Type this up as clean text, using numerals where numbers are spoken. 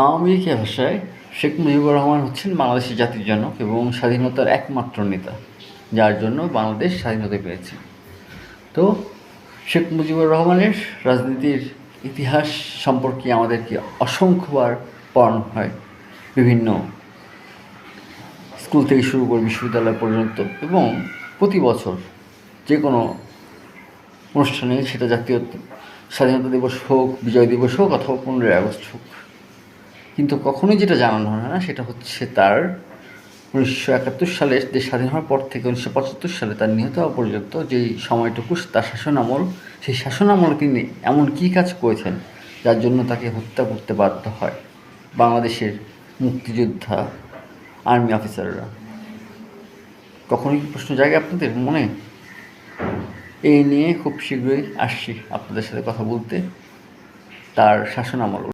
America ভাষায় শেখ মুজিবুর রহমান হচ্ছেন বাংলাদেশের জাতির জনক এবং স্বাধীনতার একমাত্র নেতা, যার জন্য বাংলাদেশ স্বাধীনতা পেয়েছে। তো শেখ মুজিবুর রহমানের রাজনীতির ইতিহাস সম্পর্কে আমাদেরকে অসংখ্যবার পড়ানো হয়, বিভিন্ন স্কুল থেকে শুরু করে বিশ্ববিদ্যালয় পর্যন্ত, এবং প্রতি বছর যে কোনো অনুষ্ঠানে, সেটা জাতীয় স্বাধীনতা দিবস হোক, বিজয় দিবস হোক অথবা 15ই আগস্ট হোক, কিন্তু কখনোই যেটা জানানো হয় না সেটা হচ্ছে তার 1971 সালে দেশ স্বাধীন হওয়ার পর থেকে 1975 সালে তার নিহত হওয়া পর্যন্ত যেই সময়টুকু তার শাসনামল, সেই শাসনামলে তিনি এমন কী কাজ করেছেন যার জন্য তাকে হত্যা করতে বাধ্য হয় বাংলাদেশের মুক্তিযোদ্ধা আর্মি অফিসাররা। কখনোই কি প্রশ্ন জাগে আপনাদের মনে? এই নিয়ে খুব শীঘ্রই আসছি আপনাদের সাথে কথা বলতে, তার শাসনামল